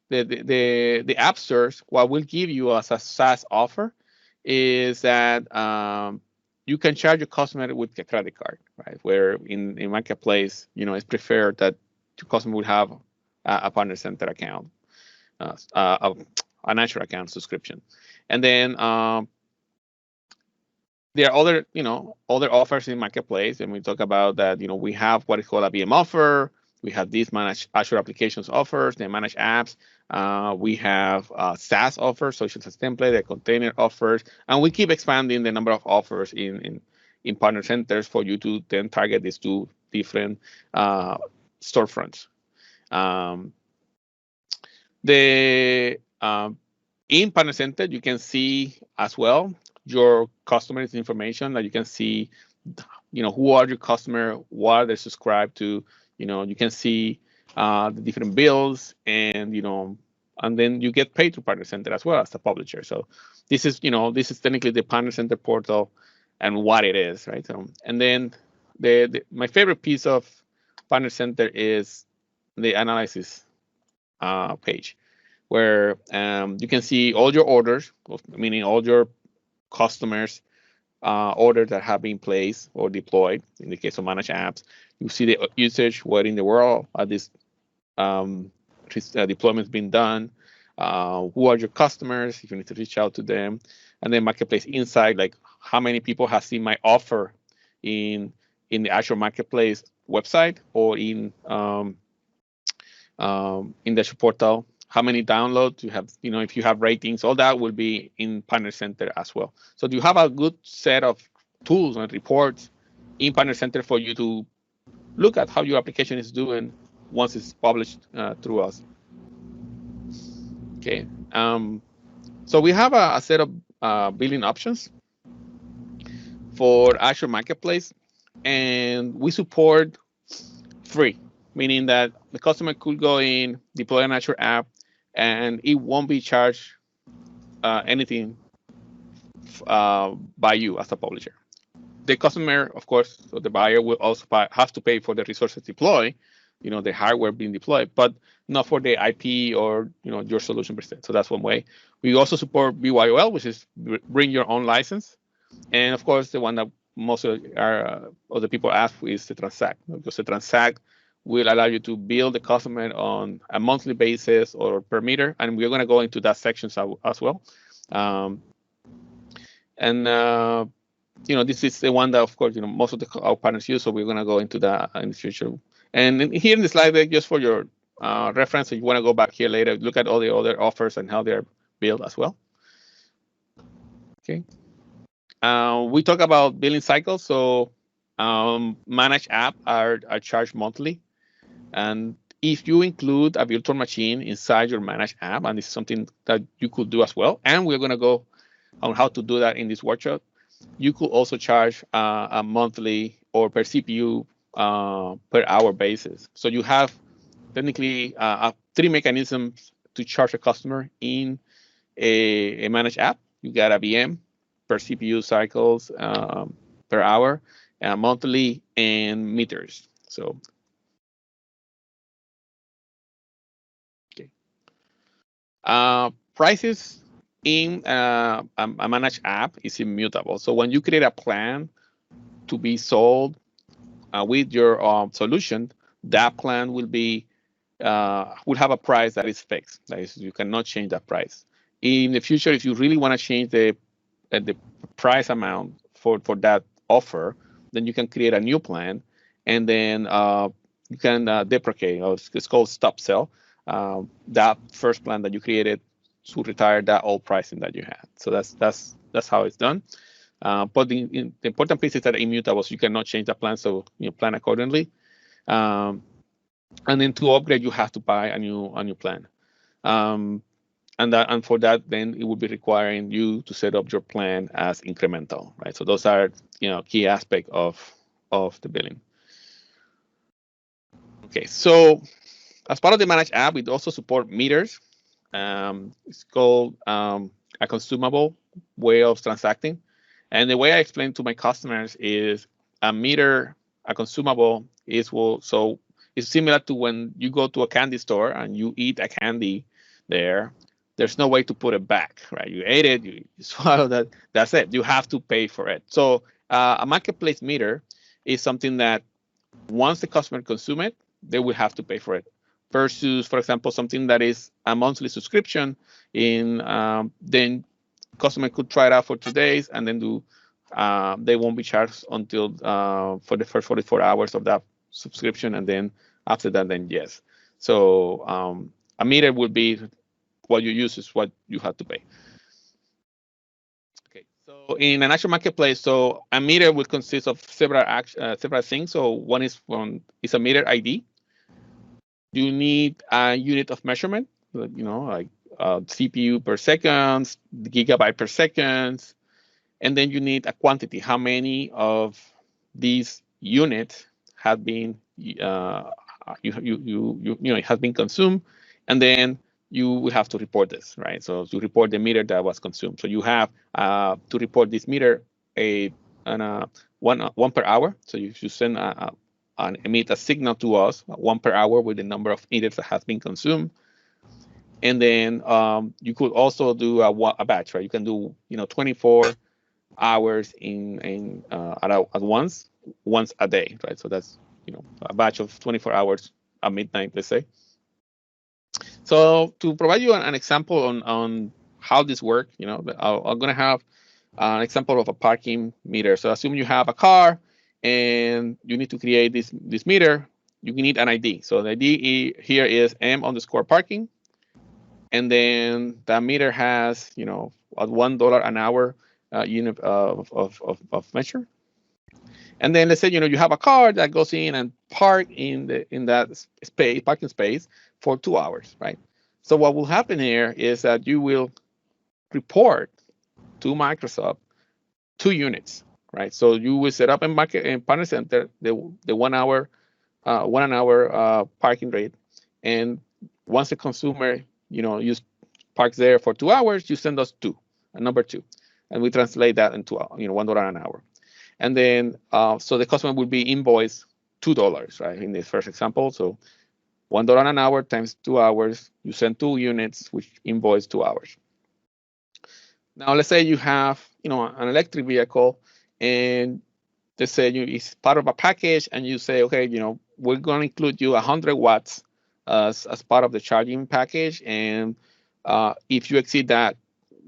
the app stores, what we'll give you as a SaaS offer is that you can charge your customer with a credit card, right? Where in Marketplace, it's preferred that your customer would have a Partner Center account, an Azure account subscription, and then there are other offers in Marketplace, and we talk about that. We have what is called a VM offer. We have these managed Azure applications offers, the managed apps. We have SaaS offers, social SaaS template, the container offers, and we keep expanding the number of offers in partner centers for you to then target these two different storefronts. In partner center, you can see as well your customers' information. That you can see, who are your customer, what they subscribe to. You can see the different bills, and then you get paid through Partner Center as well as the publisher. So this is technically the Partner Center portal and what it is, right? So, and then my favorite piece of Partner Center is the analysis page, where you can see all your orders, meaning all your customers' orders that have been placed or deployed. In the case of managed apps, you see the usage, where in the world are these deployments being done, who are your customers, if you need to reach out to them, and then Marketplace Insight, like how many people have seen my offer in the Azure Marketplace website or in the Azure portal. How many downloads you have, if you have ratings, all that will be in Partner Center as well. So you have a good set of tools and reports in Partner Center for you to look at how your application is doing once it's published through us. Okay. So we have a set of billing options for Azure Marketplace, and we support free, meaning that the customer could go in, deploy an Azure app, and it won't be charged anything by you as a publisher. The customer, of course, so the buyer will also have to pay for the resources deployed, the hardware being deployed, but not for the IP or your solution per se. So that's one way. We also support BYOL, which is bring your own license, and of course the one that most of the people ask for is the transact, because the transact will allow you to bill the customer on a monthly basis or per meter, and we're going to go into that section as well. This is the one that, of course, most of our partners use, so we're going to go into that in the future. And here in the slide deck, just for your reference, if you want to go back here later, look at all the other offers and how they're built as well. Okay. We talk about billing cycles. So managed app are charged monthly. And if you include a virtual machine inside your managed app, and it's something that you could do as well, and we're going to go on how to do that in this workshop, you could also charge a monthly or per CPU per hour basis. So you have technically 3 mechanisms to charge a customer in a managed app. You got a VM per CPU cycles per hour, monthly, and meters. So prices in a managed app is immutable. So when you create a plan to be sold with your solution, that plan will have a price that is fixed. That is, you cannot change that price. In the future, if you really want to change the price amount for that offer, then you can create a new plan, and then you can deprecate, or it's called stop sell, that first plan that you created to retire that old pricing that you had. So that's how it's done. But the important piece is that immutable, so you cannot change the plan, so plan accordingly. And then to upgrade, you have to buy a new plan. And for that, then it would be requiring you to set up your plan as incremental, right? So those are key aspect of the billing. Okay, so as part of the managed app, we also support meters. It's called a consumable way of transacting. And the way I explain to my customers is a meter, a consumable is so it's similar to when you go to a candy store and you eat a candy there, there's no way to put it back, right? You ate it, you swallow that, that's it. You have to pay for it. So a marketplace meter is something that once the customer consume it, they will have to pay for it. Versus, for example, something that is a monthly subscription, then customer could try it out for 2 days and then they won't be charged until for the first 44 hours of that subscription, and then after that, then yes. So a meter would be what you use is what you have to pay. Okay, so in an Azure Marketplace, so a meter will consist of several things. So one is a meter ID. You need a unit of measurement, like CPU per second, gigabyte per second, and then you need a quantity. How many of these units have been it has been consumed, and then you will have to report this, right? So to report the meter that was consumed. So you have to report this meter one per hour. So you should send and emit a signal to us 1 per hour with the number of meters that has been consumed. And then you could also do a batch, right? You can do 24 hours at once a day, right? So that's a batch of 24 hours at midnight, let's say. So to provide you an example on how this works, I'm gonna have an example of a parking meter. So assume you have a car and you need to create this meter. You need an ID. So the ID here is m_parking, and then that meter has at $1 an hour unit of measure. And then let's say you have a car that goes in and park in that parking space for 2 hours, right? So what will happen here is that you will report to Microsoft 2 units, right? So you will set up in Partner Center the 1 hour parking rate, and once the consumer parks there for 2 hours, you send us a number 2, and we translate that into $1 an hour. And then so the customer will be invoiced $2, right? In this first example, so $1 an hour times 2 hours, you send 2 units, which invoice 2 hours. Now let's say you have an electric vehicle, and let's say it's part of a package, and you say, okay, we're going to include you 100 watts as part of the charging package, and if you exceed that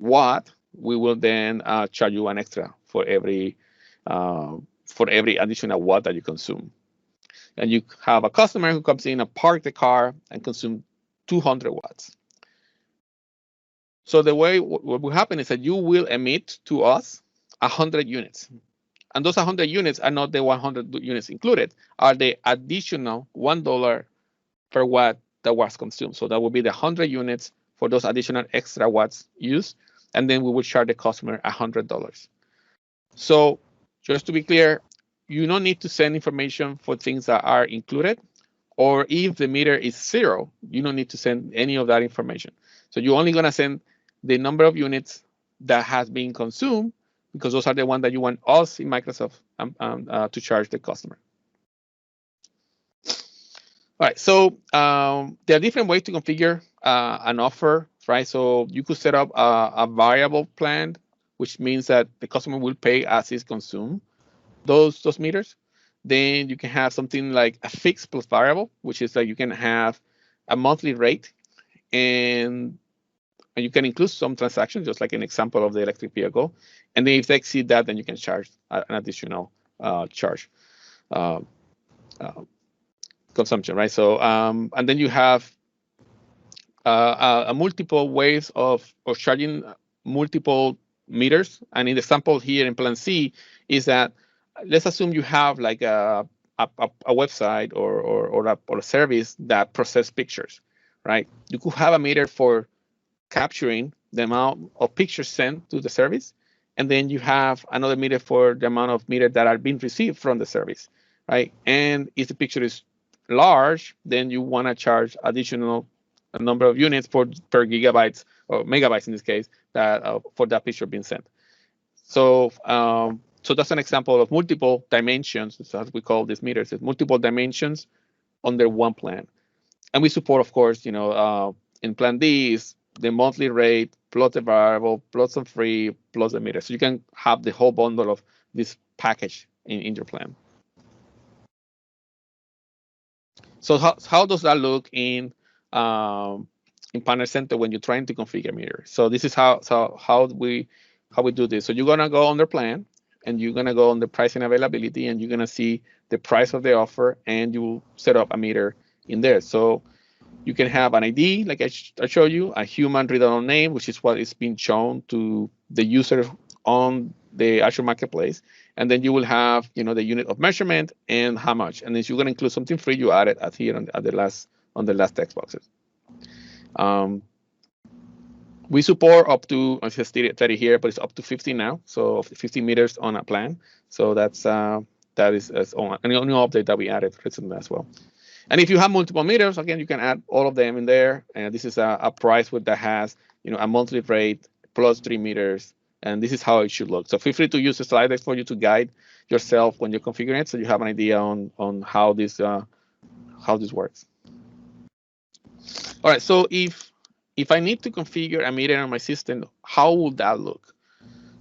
watt, we will then charge you an extra for every additional watt that you consume. And you have a customer who comes in and park the car and consume 200 watts. So the way what will happen is that you will emit to us 100 units. And those 100 units are not the 100 units included, are the additional $1 per watt that was consumed. So that will be the 100 units for those additional extra watts used. And then we will charge the customer $100. So just to be clear, you don't need to send information for things that are included, or if the meter is 0, you don't need to send any of that information. So you're only gonna send the number of units that has been consumed, because those are the ones that you want us in Microsoft to charge the customer. All right, so there are different ways to configure an offer, right? So you could set up a variable plan, which means that the customer will pay as is consumed those meters. Then you can have something like a fixed plus variable, which is like you can have a monthly rate, and you can include some transactions, just like an example of the electric vehicle. And then if they exceed that, then you can charge an additional charge consumption, right? So and then you have a multiple ways of charging multiple meters. And in the example here in Plan C is that, let's assume you have like a website or a service that processes pictures, right? You could have a meter for capturing the amount of pictures sent to the service, and then you have another meter for the amount of meters that are being received from the service, right? And if the picture is large, then you want to charge additional number of units per gigabytes or megabytes in this case that for that picture being sent. So so that's an example of multiple dimensions. That's what we call these meters. It's multiple dimensions under one plan. And we support, of course, in plan D is the monthly rate plus the variable plus some free plus the meter. So you can have the whole bundle of this package in your plan. So how does that look in Partner Center when you're trying to configure meter? So this is how we do this. So you're gonna go on the plan, and you're gonna go on the pricing availability, and you're gonna see the price of the offer, and you will set up a meter in there. So you can have an ID, like I showed you, a human read-only name, which is what is being shown to the user on the Azure Marketplace. And then you will have, the unit of measurement and how much. And then you're going to include something free you added at here on the last text boxes. We support up to, I just stated 30 here, but it's up to 50 now. So 50 meters on a plan. So that is a new update that we added recently as well. And if you have multiple meters, again, you can add all of them in there. And this is a price that has, a monthly rate plus 3 meters. And this is how it should look. So feel free to use the slide deck for you to guide yourself when you're configuring it, so you have an idea on how this works. All right. So if I need to configure a meter on my system, how would that look?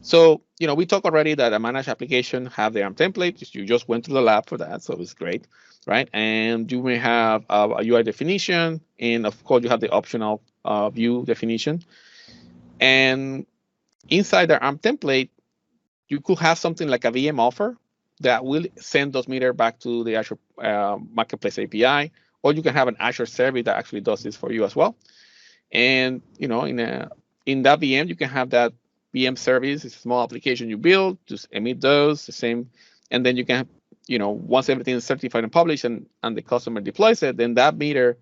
So, we talked already that a managed application have their own template. You just went through the lab for that, so it's great, right? And you may have a UI definition, and of course, you have the optional view definition. And inside the ARM template, you could have something like a VM offer that will send those meters back to the Azure Marketplace API, or you can have an Azure service that actually does this for you as well. And in that VM, you can have that VM service. It's a small application you build, just emit those, the same. And then you can, once everything is certified and published and the customer deploys it, then that meter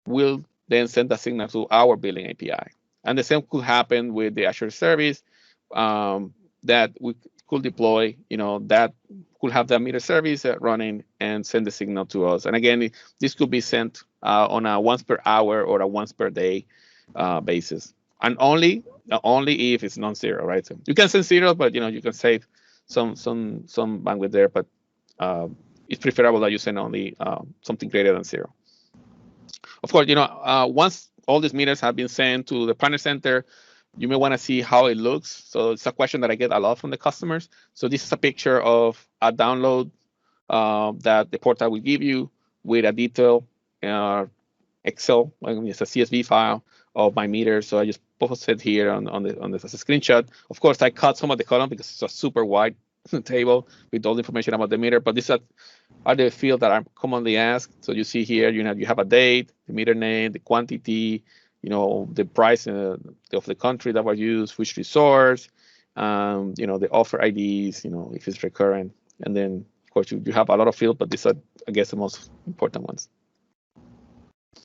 will then send a signal to our billing API. And the same could happen with the Azure service that we could deploy, that could have that meter service running and send the signal to us. And again, this could be sent on a once per hour or a once per day basis. And only if it's non-zero, right? So you can send zero, but you can save some bandwidth there. But it's preferable that you send only something greater than zero. Of course, once all these meters have been sent to the Partner Center, you may want to see how it looks. So it's a question that I get a lot from the customers. So this is a picture of a download that the portal will give you with a detailed Excel, it's a CSV file of my meters. So I just posted here on this as a screenshot. Of course, I cut some of the column because it's a super wide table with all the information about the meter. But these are the fields that are commonly asked. So you see here, you have a date, the meter name, the quantity, the price of the country that was used, which resource, the offer IDs, if it's recurrent. And then, of course, you have a lot of fields, but these are, I guess, the most important ones.